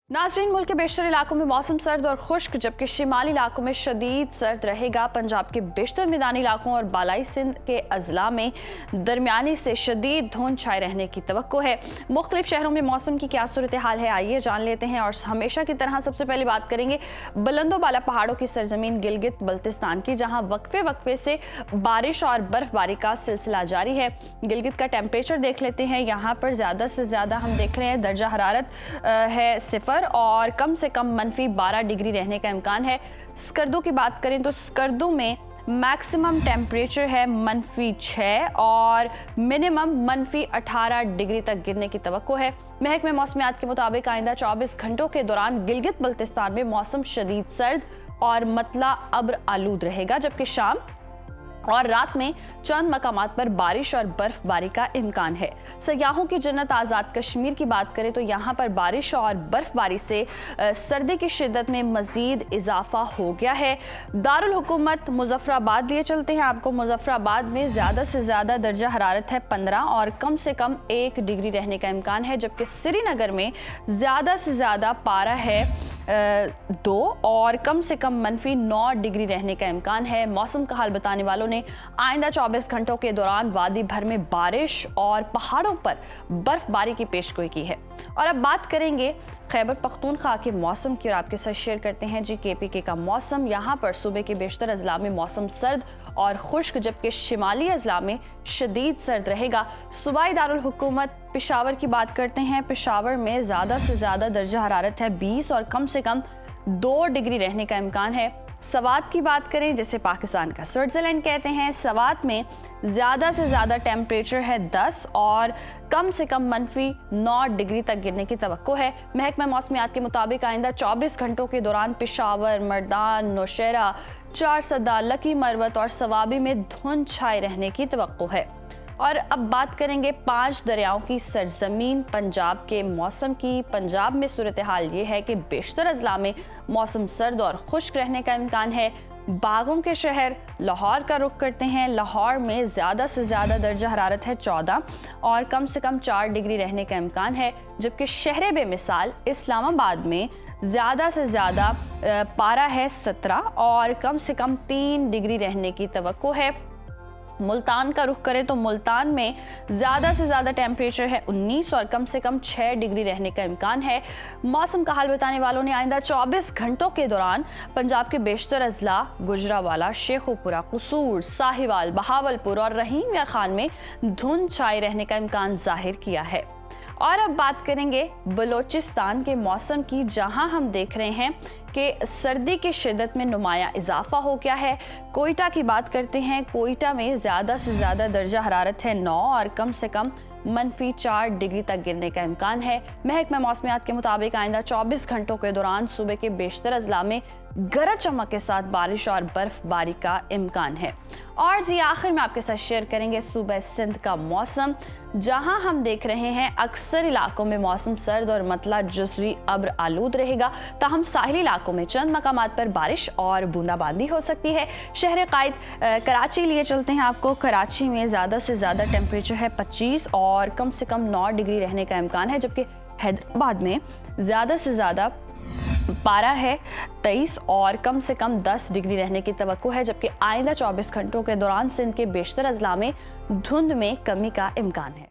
नाज़रीन, मुल्क के बेशतर इलाकों में मौसम सर्द और खुश्क, जबकि शिमाली इलाकों में शदीद सर्द रहेगा। पंजाब के बेशतर मैदानी इलाकों और बालाई सिंध के अजला में दरमियानी से शदीद धुंध छाए रहने की तवक्को है। मुख्तलिफ शहरों में मौसम की क्या सूरत हाल है, आइए जान लेते हैं। और हमेशा की तरह सबसे पहले बात करेंगे बुलंदो बाला पहाड़ों की सरजमीन गिलगित बल्तिस्तान की, जहाँ वक्फे वक्फे से बारिश और बर्फबारी का सिलसिला जारी है। गिलगित का टेम्परेचर देख लेते हैं। यहाँ पर ज़्यादा से ज़्यादा हम देख रहे हैं दर्जा हरारत है 0 और कम से कम -12 डिग्री रहने का इम्कान है। स्कर्दू की बात करें तो स्कर्दू में मैक्सिमम टेम्परेचर है -6 और मिनिमम -18 डिग्री तक गिरने की तवक्को है। महकमे मौसमियात के मुताबिक आइंदा 24 घंटों के दौरान गिलगित बल्तिस्तान में मौसम शदीद सर्द और मतला अब्र आलूद रहेगा, जबकि शाम और रात में चंद मकामात पर बारिश और बर्फबारी का इम्कान है। सयाहों की जन्नत आज़ाद कश्मीर की बात करें तो यहाँ पर बारिश और बर्फबारी से सर्दी की शिद्दत में मजीद इजाफा हो गया है। दारुल हुकूमत मुजफ्फराबाद लिए चलते हैं आपको। मुजफ्फराबाद में ज़्यादा से ज़्यादा दर्जा हरारत है 15 और कम से कम 1 डिग्री रहने का इम्कान है, जबकि श्रीनगर में ज़्यादा से ज़्यादा पारा है 2 और कम से कम -9 डिग्री रहने का इम्कान है। मौसम का हाल बताने वालों ने आइंदा 24 घंटों के दौरान वादी भर में बारिश और पहाड़ों पर बर्फबारी की पेशगोई की है। और अब बात करेंगे खैबर पख्तूनख्वा के मौसम की और आपके साथ शेयर करते हैं जी KPK का मौसम। यहाँ पर सूबे के बेशतर अजला में मौसम सर्द और खुश्क, जबकि शिमाली अजला में शदीद सर्द रहेगा। सूबाई दारुल हुकूमत पेशावर की बात करते हैं। पेशावर में ज़्यादा से ज़्यादा दर्जा हरारत है 20 और कम से कम 2 डिग्री रहने का इम्कान है। सवात की बात करें, जिसे पाकिस्तान का स्विट्ज़रलैंड कहते हैं, सवात में ज़्यादा से ज़्यादा टेम्परेचर है 10 और कम से कम -9 डिग्री तक गिरने की तवक्को है। महकमा मौसमियात के मुताबिक आइंदा 24 घंटों के दौरान पेशावर, मर्दान, नौशेरा, चारसदा, लकी मरवत और सवाबी में धुंध छाए रहने की तवक्को है। और अब बात करेंगे 5 दरियाओं की सरजमीन पंजाब के मौसम की। पंजाब में सूरत हाल ये है कि बेशतर अजला में मौसम सर्द और खुश्क रहने का इम्कान है। बागों के शहर लाहौर का रुख करते हैं। लाहौर में ज़्यादा से ज़्यादा दर्जा हरारत है 14 और कम से कम 4 डिग्री रहने का इम्कान है, जबकि शहर बेमिसाल इस्लामाबाद में ज़्यादा से ज़्यादा पारा है 17 और कम से कम 3 डिग्री रहने की तवक्को है। मुल्तान का रुख करें तो मुल्तान में ज़्यादा से ज़्यादा टेम्परेचर है 19 और कम से कम 6 डिग्री रहने का इम्कान है। मौसम का हाल बताने वालों ने आइंदा 24 घंटों के दौरान पंजाब के बेशतर अजला गुजरावाला, शेखुपुरा, कसूर, साहिवाल, बहावलपुर और रहीम यार खान में धुंध छाए रहने का इम्कान जाहिर किया है। और अब बात करेंगे बलोचिस्तान के मौसम की, जहां हम देख रहे हैं कि सर्दी की शिद्दत में नुमाया इजाफा हो गया है। कोयटा की बात करते हैं। कोयटा में ज़्यादा से ज़्यादा दर्जा हरारत है 9 और कम से कम -4 डिग्री तक गिरने का इम्कान है। महकमा मौसमियात के मुताबिक आइंदा 24 घंटों के दौरान सूबे के बेशतर अजला में गरज चमक के साथ बारिश और बर्फबारी का इम्कान है। और जी आखिर में आपके साथ शेयर करेंगे सूबे सिंध का मौसम, जहां हम देख रहे हैं अक्सर इलाकों में मौसम सर्द और मतला जुज़वी अब्र आलूद रहेगा, ताहम साहिली इलाकों में चंद मकामात पर बारिश और बूंदाबांदी हो सकती है। शहर कायद कराची लिए चलते हैं आपको। कराची में ज़्यादा से ज़्यादा टेम्परेचर है 25 और कम से कम 9 डिग्री रहने का इम्कान है, जबकि हैदराबाद में ज़्यादा से ज़्यादा पारा है 23 और कम से कम 10 डिग्री रहने की तवक्को है, जबकि आइंदा 24 घंटों के दौरान सिंध के बेशतर अजला में धुंध में कमी का इम्कान है।